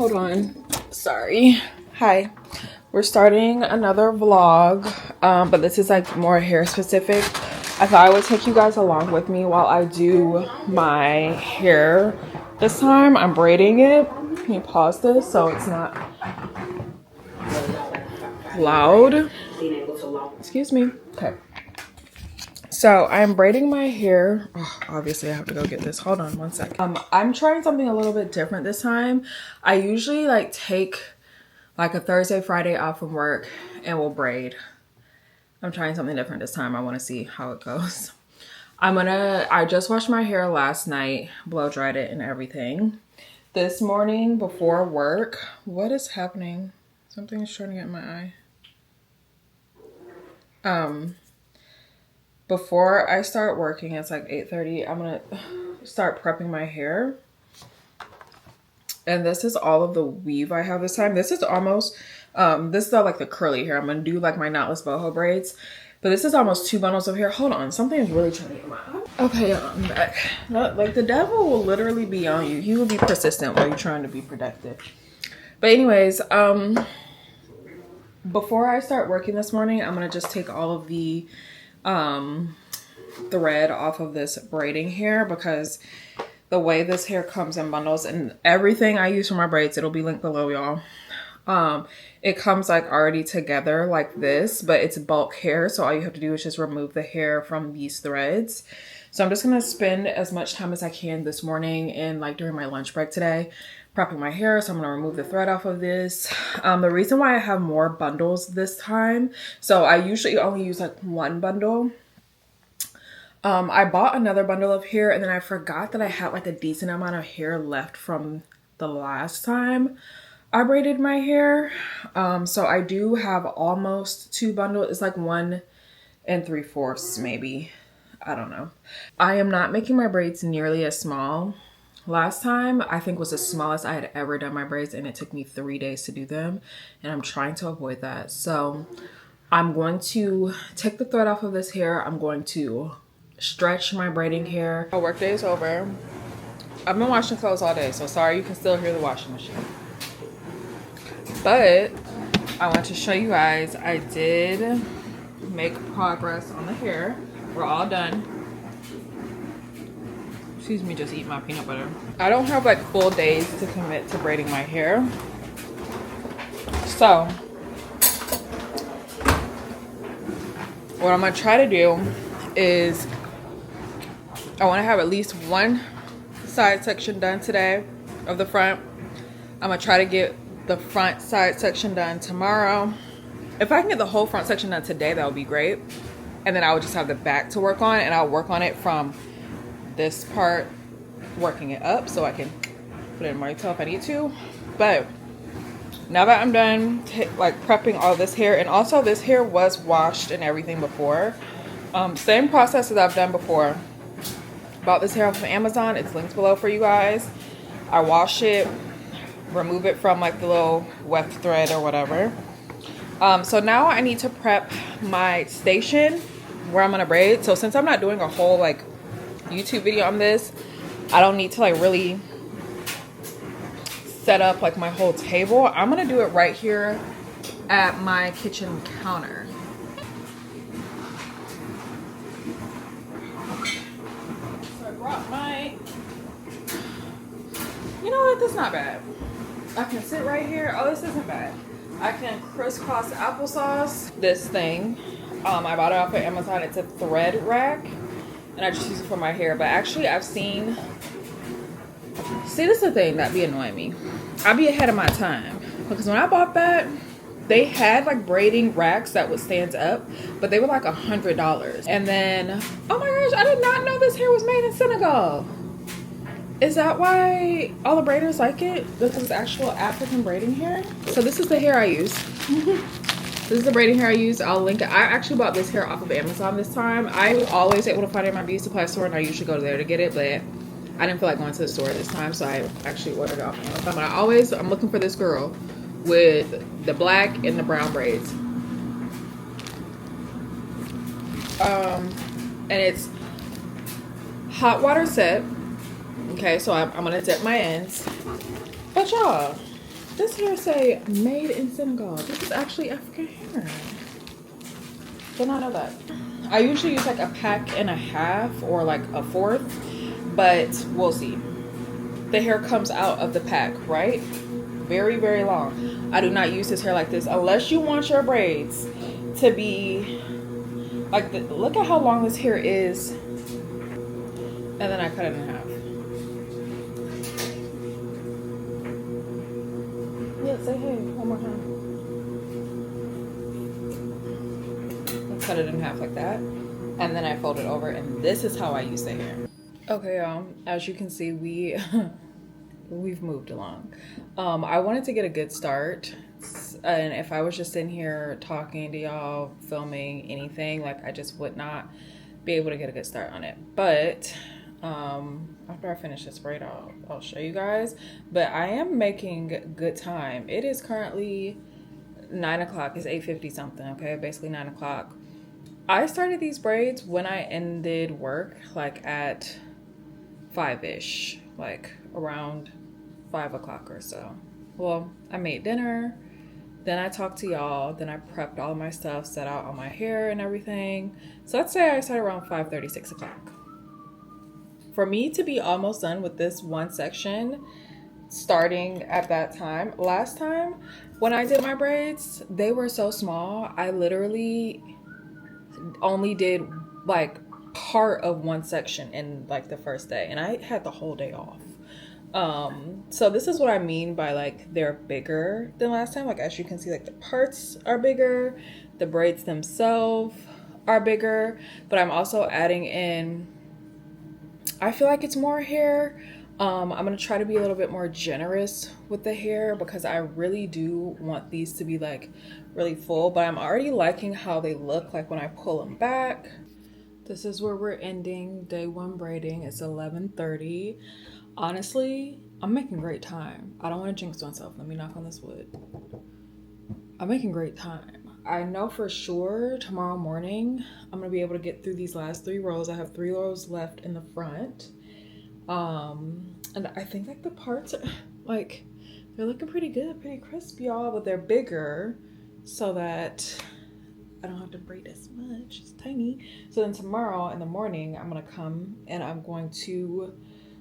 hold on. Sorry. Hi. We're starting another vlog, but this is like more hair specific. I thought I would take you guys along with me while I do my hair. This time I'm braiding it. Let me pause this so it's not loud. Excuse me. Okay. So I'm braiding my hair. Oh, obviously I have to go get this. Hold on one second. I'm trying something a little bit different this time. I usually like take like a Thursday, Friday off from work and we'll braid. I'm trying something different this time. I want to see how it goes. I just washed my hair last night, blow dried it and everything. This morning before work, what is happening? Something is trying to get in my eye. Before I start working, it's like 8:30, I'm gonna start prepping my hair. And this is all of the weave I have this time. This is almost, this is all like the curly hair. I'm gonna do like my knotless boho braids. But this is almost 2 bundles of hair. Hold on, something is really trying to get in my eye. Okay, I'm back. Like the devil will literally be on you. He will be persistent while you're trying to be productive. But anyways, before I start working this morning, I'm gonna just take all of the thread off of this braiding hair because the way this hair comes in bundles and everything I use for my braids, it'll be linked below, y'all. It comes like already together like this, but it's bulk hair. So all you have to do is just remove the hair from these threads. So I'm just going to spend as much time as I can this morning and like during my lunch break today, prepping my hair. So I'm going to remove the thread off of this. The reason why I have more bundles this time. So I usually only use like one bundle. I bought another bundle of hair and then I forgot that I had like a decent amount of hair left from the last time I braided my hair. So I do have almost 2 bundles. It's like 1 3/4 maybe. I don't know. I am not making my braids nearly as small. Last time I think was the smallest I had ever done my braids and it took me 3 days to do them. And I'm trying to avoid that. So I'm going to take the thread off of this hair. I'm going to stretch my braiding hair. My work day is over. I've been washing clothes all day, so sorry you can still hear the washing machine. But I want to show you guys I did make progress on the hair. We're all done. Excuse me, just eat my peanut butter. I don't have like full days to commit to braiding my hair. So what I'm gonna try to do is I want to have at least one side section done today of the front. I'm gonna try to get the front side section done tomorrow. If I can get the whole front section done today, that would be great. And then I would just have the back to work on, and I'll work on it from this part, working it up so I can put it in my tail if I need to. But now that I'm done like prepping all this hair, and also this hair was washed and everything before. Same process as I've done before. Bought this hair off of Amazon. It's linked below for you guys. I wash it, remove it from like the little weft thread or whatever. So now I need to prep my station where I'm gonna braid. So since I'm not doing a whole like YouTube video on this, I don't need to like really set up like my whole table. I'm gonna do it right here at my kitchen counter. You know what, that's not bad. I can sit right here. Oh, this isn't bad. I can crisscross applesauce this thing. I bought it off of Amazon. It's a thread rack and I just use it for my hair. But actually I've seen, see, this is the thing that be annoying me. I be ahead of my time because when I bought that, they had like braiding racks that would stand up, but they were like $100. And then, oh my gosh, I did not know this hair was made in Senegal. Is that why all the braiders like it? This is actual African braiding hair. So this is the hair I use. This is the braiding hair I use. I'll link it. I actually bought this hair off of Amazon this time. I always able to find it in my beauty supply store and I usually go there to get it, but I didn't feel like going to the store this time, so I actually ordered it off Amazon. But I'm looking for this girl with the black and the brown braids. And it's hot water set. Okay, so I'm gonna dip my ends. But y'all, This hair say made in Senegal. This is actually African hair. Did not know that. I usually use like a pack and a half or like a fourth, but we'll see. The hair comes out of the pack, right? Very, very long. I do not use this hair like this unless you want your braids to be like look at how long this hair is, and then I cut it in half. Yeah, say hey one more time. Cut it in half like that, and then I fold it over, and this is how I use the hair. Okay, as you can see, we've moved along. I wanted to get a good start, and if I was just in here talking to y'all, filming anything, like I just would not be able to get a good start on it. But after I finish this braid, I'll show you guys. But I am making good time. It is currently 9 o'clock. It's 8:50 something. Okay, basically 9 o'clock. I started these braids when I ended work, like at 5-ish, like around 5 o'clock or so. Well, I made dinner, then I talked to y'all, then I prepped all my stuff, set out all my hair and everything. So let's say I started around 5:30, 6 o'clock. For me to be almost done with this one section, starting at that time, last time when I did my braids, they were so small. I literally only did like part of one section in like the first day, and I had the whole day off. So this is what I mean by like they're bigger than last time. Like as you can see, like the parts are bigger, the braids themselves are bigger, but I'm also adding in, I feel like it's more hair. I'm gonna try to be a little bit more generous with the hair because I really do want these to be like really full, but I'm already liking how they look like when I pull them back. This is where we're ending day one braiding. It's 11:30. Honestly, I'm making great time. I don't want to jinx myself. Let me knock on this wood. I'm making great time. I know for sure tomorrow morning I'm gonna be able to get through these last 3 rows. I have 3 rows left in the front. And I think like the parts are like, they're looking pretty good, pretty crisp, y'all, but they're bigger so that I don't have to braid as much. It's tiny. So then tomorrow in the morning, I'm gonna come and I'm going to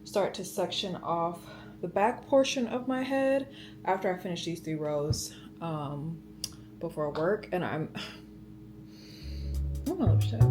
start to section off the back portion of my head after I finish these 3 rows before work. And I'm my lipstick.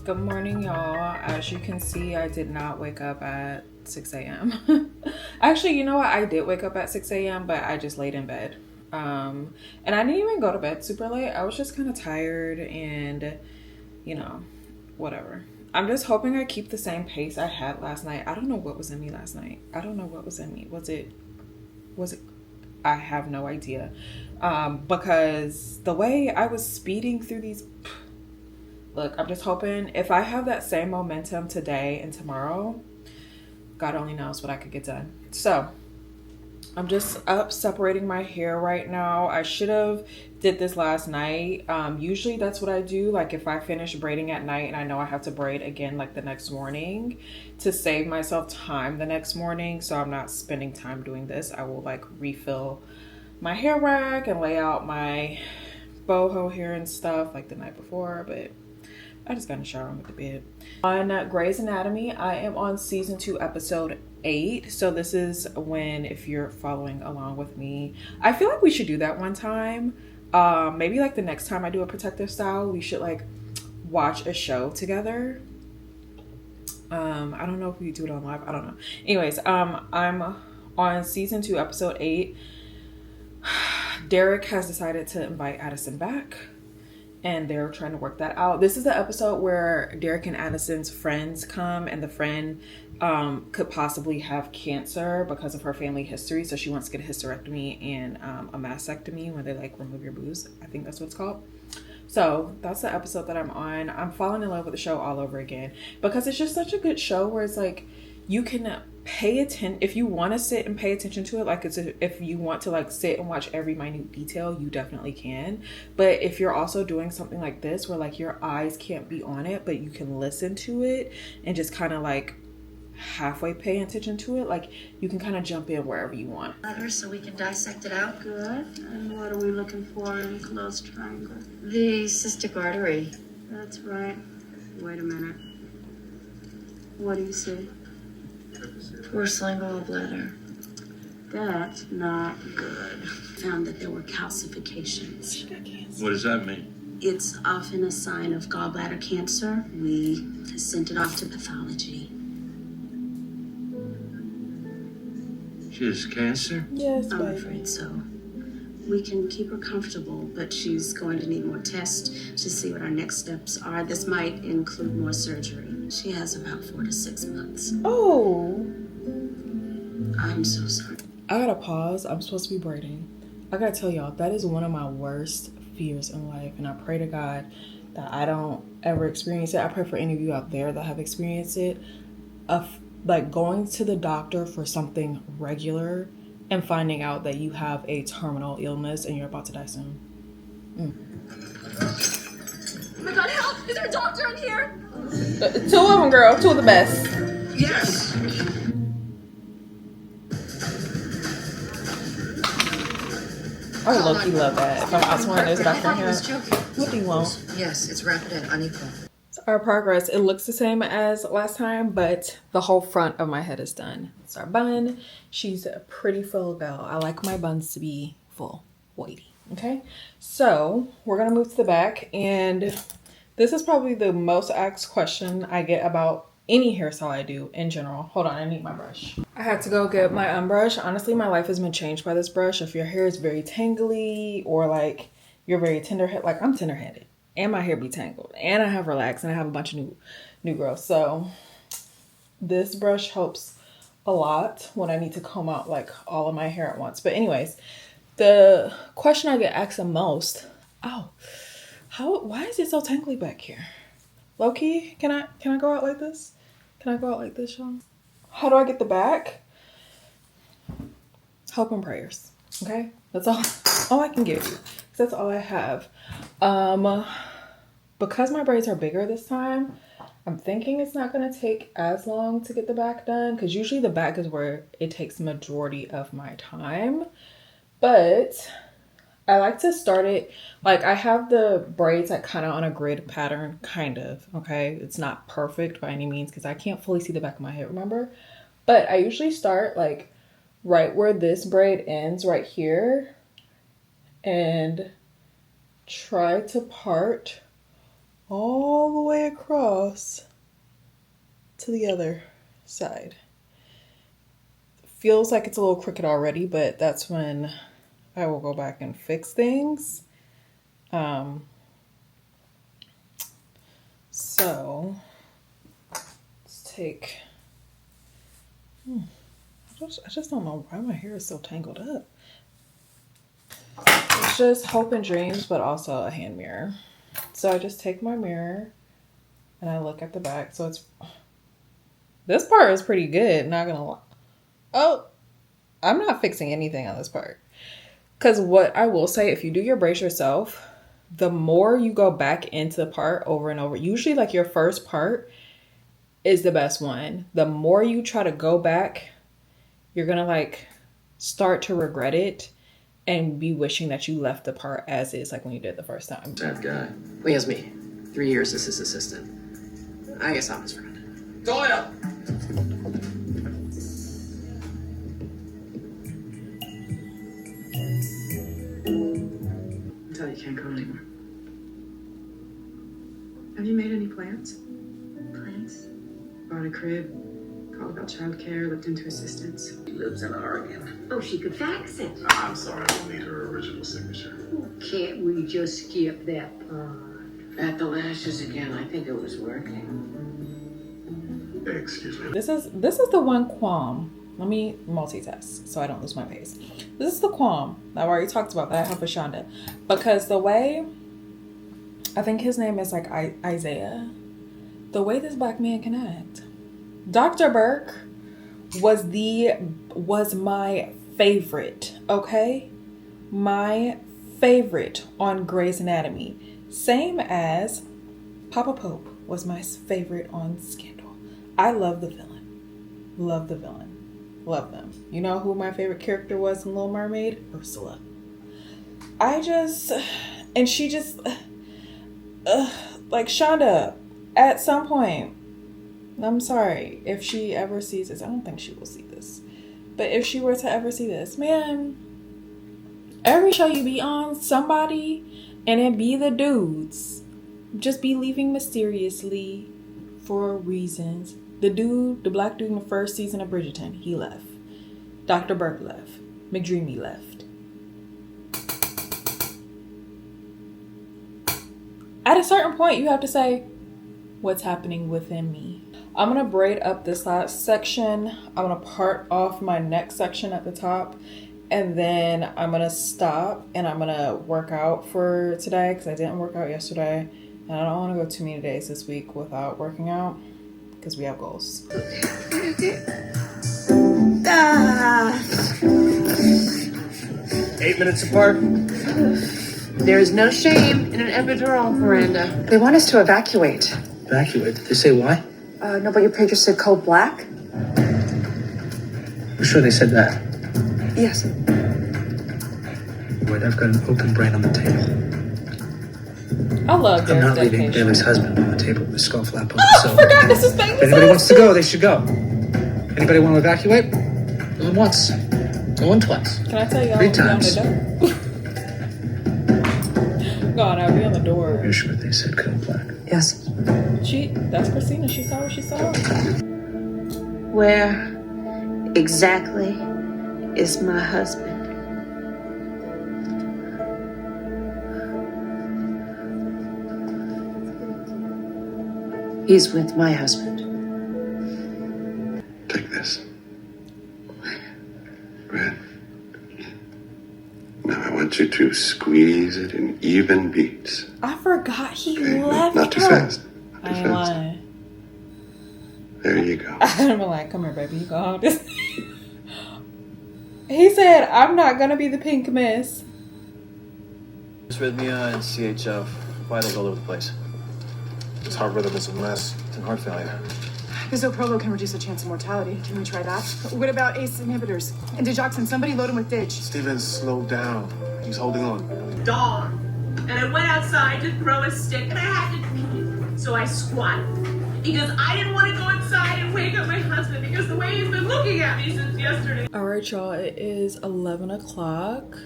Good morning, y'all. As you can see, I did not wake up at 6 a.m. Actually, you know what? I did wake up at 6 a.m., but I just laid in bed. And I didn't even go to bed super late. I was just kind of tired and, you know, whatever. I'm just hoping I keep the same pace I had last night. I don't know what was in me last night. I don't know what was in me. Was it? I have no idea. Because the way I was speeding through these... Look, I'm just hoping if I have that same momentum today and tomorrow, God only knows what I could get done. So I'm just up separating my hair right now. I should have did this last night. Usually that's what I do. Like if I finish braiding at night and I know I have to braid again like the next morning to save myself time the next morning, so I'm not spending time doing this, I will like refill my hair rack and lay out my boho hair and stuff like the night before. But I just got in the shower and went to bed. On Grey's Anatomy, I am on season 2, episode 8. So this is when, if you're following along with me, I feel like we should do that one time. Maybe like the next time I do a protective style, we should like watch a show together. I don't know if we do it on live. I don't know. Anyways, I'm on season 2, episode 8. Derek has decided to invite Addison back, and they're trying to work that out. This is the episode where Derek and Addison's friends come, and the friend could possibly have cancer because of her family history. So she wants to get a hysterectomy and a mastectomy, where they like remove your boobs. I think that's what it's called. So that's the episode that I'm on. I'm falling in love with the show all over again because it's just such a good show where it's like you can pay attention. If you want to sit and pay attention to it, like if you want to like sit and watch every minute detail, you definitely can. But if you're also doing something like this where like your eyes can't be on it, but you can listen to it and just kind of like halfway pay attention to it, like you can kind of jump in wherever you want. So we can dissect it out. Good. And what are we looking for in closed triangle? The cystic artery. That's right. Wait a minute. What do you see? Porcelain gallbladder. That's not good. Found that there were calcifications. What does that mean? It's often a sign of gallbladder cancer. We sent it off to pathology. She has cancer? Yes, I'm baby. afraid so. We can keep her comfortable, but she's going to need more tests to see what our next steps are. This might include more surgery. She has about 4 to 6 months. Oh, I'm so sorry. I gotta pause. I'm supposed to be braiding. I gotta tell y'all, that is one of my worst fears in life, and I pray to God that I don't ever experience it. I pray for any of you out there that have experienced it, of like going to the doctor for something regular and finding out that you have a terminal illness and you're about to die soon. Oh my God, help! Is there a doctor in here? 2 of them, girl. 2 of the best. Yes! I would low-key love that. If I'm out somewhere and there's a doctor in here, what do you want? Yes, it's rapid and unequal. Our progress, it looks the same as last time, but the whole front of my head is done. It's our bun. She's a pretty full girl. I like my buns to be full, whitey. Okay, so we're gonna move to the back, and this is probably the most asked question I get about any hairstyle I do in general. Hold on, I need my brush. I had to go get my unbrush. Honestly, my life has been changed by this brush. If your hair is very tangly or like you're very tender, like I'm tender-handed. And my hair be tangled, and I have relaxed, and I have a bunch of new growth. So this brush helps a lot when I need to comb out like all of my hair at once. But anyways, the question I get asked the most, why is it so tangly back here? Low-key, can I go out like this? Can I go out like this, y'all? How do I get the back? Hope and prayers. Okay, that's all I can give you. That's all I have. Because my braids are bigger this time, I'm thinking it's not going to take as long to get the back done, because usually the back is where it takes majority of my time. But I like to start it, like I have the braids like kind of on a grid pattern, kind of, okay? It's not perfect by any means because I can't fully see the back of my head, remember? But I usually start like right where this braid ends, right here, and try to part all the way across to the other side. Feels like it's a little crooked already, but that's when I will go back and fix things. So let's take, I just don't know why my hair is so tangled up. It's just hope and dreams, but also a hand mirror. So I just take my mirror and I look at the back. So this part is pretty good, not gonna lie. Oh, I'm not fixing anything on this part. Because what I will say, if you do your braids yourself, the more you go back into the part over and over, usually like your first part is the best one. The more you try to go back, you're gonna like start to regret it and be wishing that you left the part as is, like when you did the first time. That guy. Well, he has me. 3 years as his assistant. I guess I'm his friend. Doyle! Tell you can't come anymore. Have you made any plans? Plans? Bought a crib, called about childcare, looked into assistance. She lives in Oregon. Oh, she could fax it. I'm sorry, I don't need her original signature. Can't we just skip that part? At the lashes again, I think it was working. Hey, excuse me. This is the one qualm. Let me multitask so I don't lose my pace. This is the qualm I've already talked about that I have with Shonda, because the way, I think his name is like Isaiah, the way this black man can act. Dr. Burke was my favorite, okay? My favorite on Grey's Anatomy. Same as Papa Pope was my favorite on Scandal. I love the villain. Love the villain. Love them. You know who my favorite character was in Little Mermaid? Ursula. She just, like Shonda, at some point, I'm sorry, if she ever sees this, I don't think she will see this, but if she were to ever see this, man, every show you be on, somebody, and it be the dudes, just be leaving mysteriously for reasons. The black dude in the first season of Bridgerton, he left. Dr. Burke left. McDreamy left. At a certain point, you have to say, what's happening within me? I'm going to braid up this last section. I'm going to part off my next section at the top. And then I'm going to stop and I'm going to work out for today because I didn't work out yesterday. And I don't want to go too many days this week without working out because we have goals. 8 minutes apart. There's no shame in an epidural, Miranda. They want us to evacuate. Evacuate. Did they say why? No, but your pager said code black? I'm sure they said that. Yes. Wait, I've got an open brain on the table. I love I'm not leaving dedication. Bailey's husband on the table with a skull flap on. Oh, I forgot this is Bailey's If anybody wants to go, they should go. Anybody want to evacuate? Going once. Going twice. Can I tell y'all 3 I'll be on times. the door? God, I'll be on the door. You're sure they said code black? Yes. That's Christina. She saw what she saw. Where exactly is my husband? He's with my husband. Take this. Red. Now I want you to squeeze it in even beats. I forgot he Okay? left Not too her. fast. Not I too ain't fast. lying. There you go. I'm like, come here, baby. You go hold this. He said, I'm not going to be the pink miss. Arrhythmia and CHF, vitals all over the place. His heart rhythm is a mess. It's in heart failure. Bisoprolol can reduce the chance of mortality. Can we try that? What about ACE inhibitors? And digoxin, somebody load him with dig. Steven, slow down. He's holding on. Dog. And I went outside to throw a stick and I had to pee. So I squatted. Because I didn't want to go inside and wake up my husband because the way he's been looking at me since yesterday. All right, y'all. It is 11 o'clock.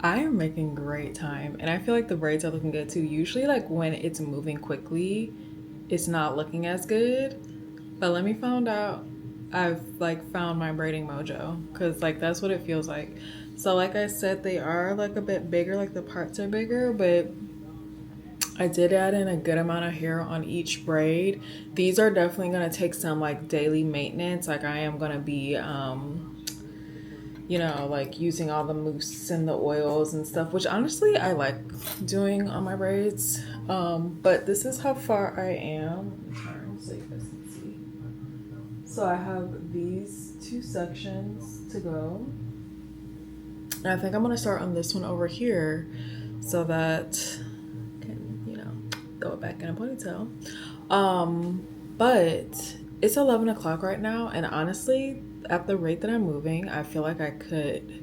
I am making great time. And I feel like the braids are looking good too. Usually like when it's moving quickly, it's not looking as good. But let me find out. I've like found my braiding mojo because like that's what it feels like. So like I said, they are like a bit bigger, like the parts are bigger, but I did add in a good amount of hair on each braid. These are definitely going to take some like daily maintenance. Like I am going to be, you know, like using all the mousse and the oils and stuff, which honestly I like doing on my braids. But this is how far I am. Turn so you guys can see. So I have these 2 sections to go. And I think I'm going to start on this one over here so that I can, you know, throw it back in a ponytail. But it's 11 o'clock right now. And honestly, at the rate that I'm moving, I feel like I could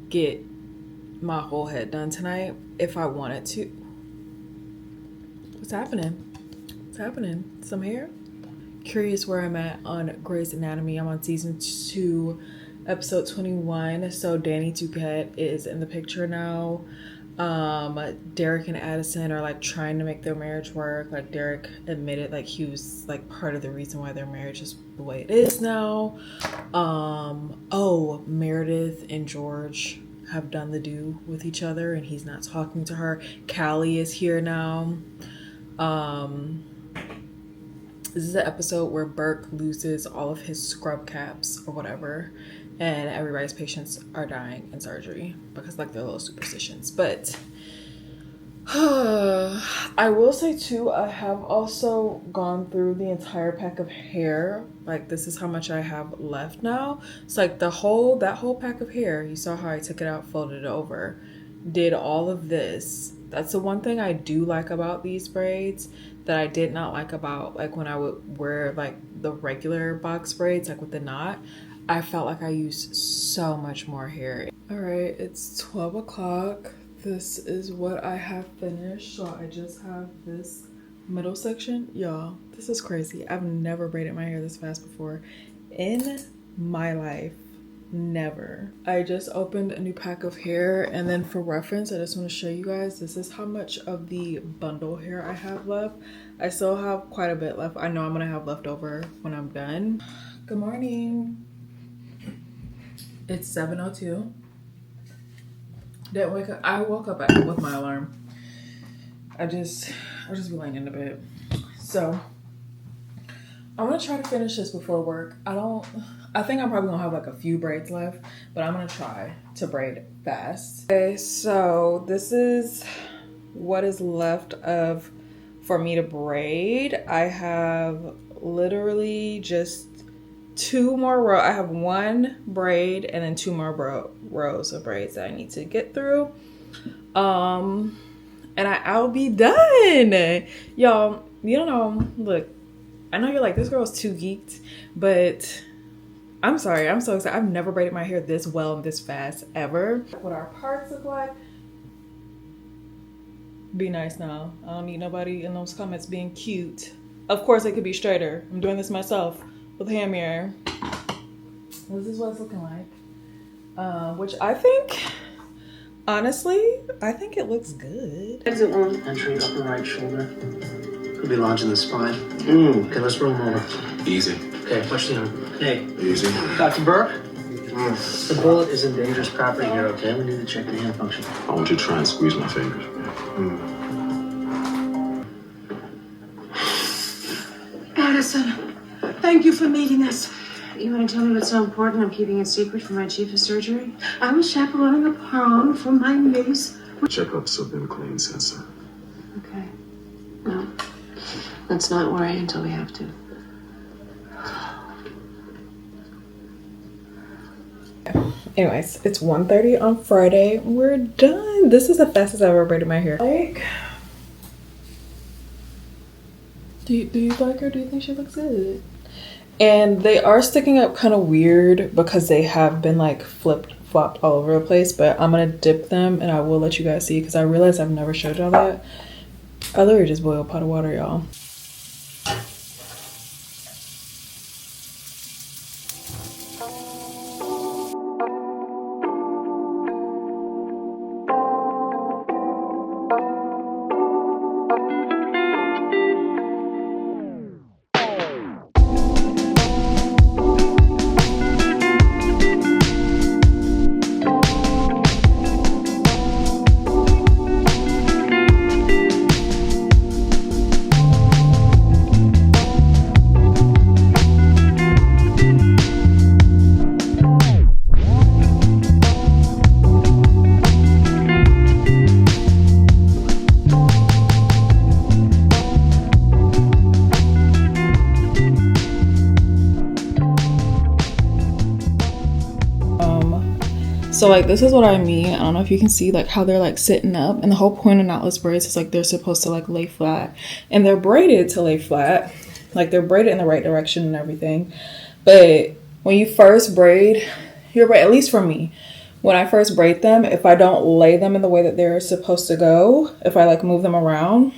get my whole head done tonight if I wanted to. What's happening? What's happening? Some hair? Curious where I'm at on Grey's Anatomy. I'm on season 2, episode 21. So Danny Duquette is in the picture now. Derek and Addison are like trying to make their marriage work. Like Derek admitted like he was like part of the reason why their marriage is the way it is now. Oh, Meredith and George have done the do with each other and he's not talking to her. Callie is here now. This is the episode where Burke loses all of his scrub caps or whatever, and everybody's patients are dying in surgery because like they're little superstitions. But I will say too, I have also gone through the entire pack of hair. Like this is how much I have left now. It's like that whole pack of hair. You saw how I took it out, folded it over, did all of this. That's the one thing I do like about these braids that I did not like about like when I would wear like the regular box braids, like with the knot. I felt like I used so much more hair. All right, it's 12 o'clock. This is what I have finished. So I just have this middle section. Y'all, this is crazy. I've never braided my hair this fast before in my life. Never. I just opened a new pack of hair, and then for reference I just want to show you guys, this is how much of the bundle hair I have left. I still have quite a bit left. I know I'm gonna have leftover when I'm done. Good morning. It's 7:02. Didn't wake up. I woke up with my alarm. I'll just be laying in the bed. So I'm gonna try to finish this before work. I think I'm probably gonna have like a few braids left, but I'm gonna try to braid fast. Okay, so this is what is left of for me to braid. I have literally just 2 more rows. I have 1 braid and then 2 more rows of braids that I need to get through. And I'll be done. Y'all, you don't know, look, I know you're like, this girl's too geeked, but I'm sorry, I'm so excited. I've never braided my hair this well and this fast ever. What our parts look like. Be nice now. I don't need nobody in those comments being cute. Of course it could be straighter. I'm doing this myself with hand mirror. This is what it's looking like. Which I think, honestly, I think it looks good. Exit 1, entry upper right shoulder. Could be lodging the spine. Okay, let's roll over. Easy. Okay, push down. Hey, Easy. Dr. Burke? The bullet is in dangerous property here, okay? We need to check the hand function. I want you to try and squeeze my fingers. Addison, thank you for meeting us. You want to tell me what's so important I'm keeping it secret from my chief of surgery? I was chaperoning a prom for my niece. Checkups have been clean since then. Okay. No. Let's not worry until we have to. Anyways, it's 1:30 on Friday. We're done. This is the fastest I've ever braided my hair. Like, do you like her? Do you think she looks good? And they are sticking up kind of weird because they have been like flopped all over the place, but I'm gonna dip them and I will let you guys see because I realized I've never showed y'all that. I literally just boiled a pot of water, y'all. So like this is what I mean. I don't know if you can see like how they're like sitting up, and the whole point of knotless braids is like they're supposed to like lay flat, and they're braided to lay flat, like they're braided in the right direction and everything. But when you first braid your braid, at least for me, when I first braid them, if I don't lay them in the way that they're supposed to go, if I like move them around,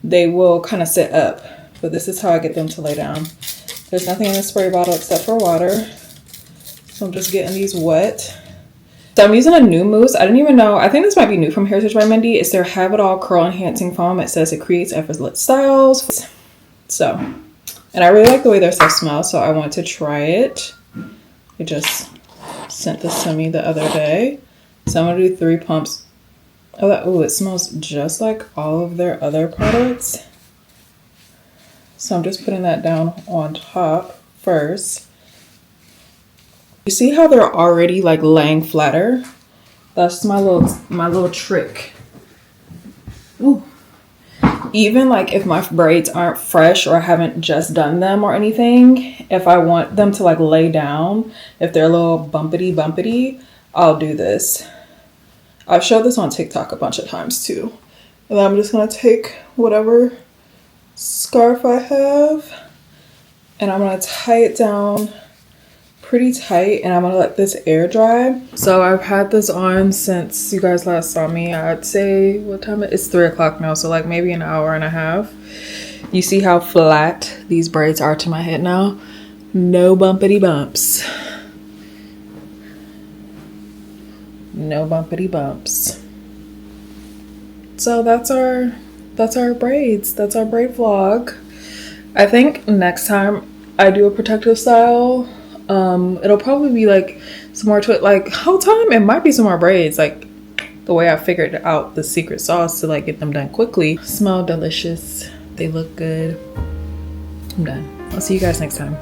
they will kind of sit up. But this is how I get them to lay down. There's nothing in the spray bottle except for water, so I'm just getting these wet. So I'm using a new mousse. I didn't even know. I think this might be new from Heritage by Mindy. It's their Have It All Curl Enhancing Foam. It says it creates effortless styles. So, and I really like the way their stuff smells, so I want to try it. They just sent this to me the other day. So I'm gonna do 3 pumps. Oh, it smells just like all of their other products. So I'm just putting that down on top first. You see how they're already like laying flatter? That's my little trick. Ooh. Even like if my braids aren't fresh or I haven't just done them or anything, if I want them to like lay down, if they're a little bumpity, I'll do this. I've showed this on TikTok a bunch of times too. And then I'm just gonna take whatever scarf I have and I'm gonna tie it down pretty tight, and I'm gonna let this air dry. So I've had this on since you guys last saw me. I'd say, what time it's 3 o'clock now, so like maybe an hour and a half. You see how flat these braids are to my head now? No bumpity bumps. No bumpity bumps. So that's our braids. That's our braid vlog. I think next time I do a protective style, it'll probably be like some more to it. Like whole time it might be some more braids, like the way I figured out the secret sauce to like get them done quickly. Smell delicious. They look good. I'm done. I'll see you guys next time.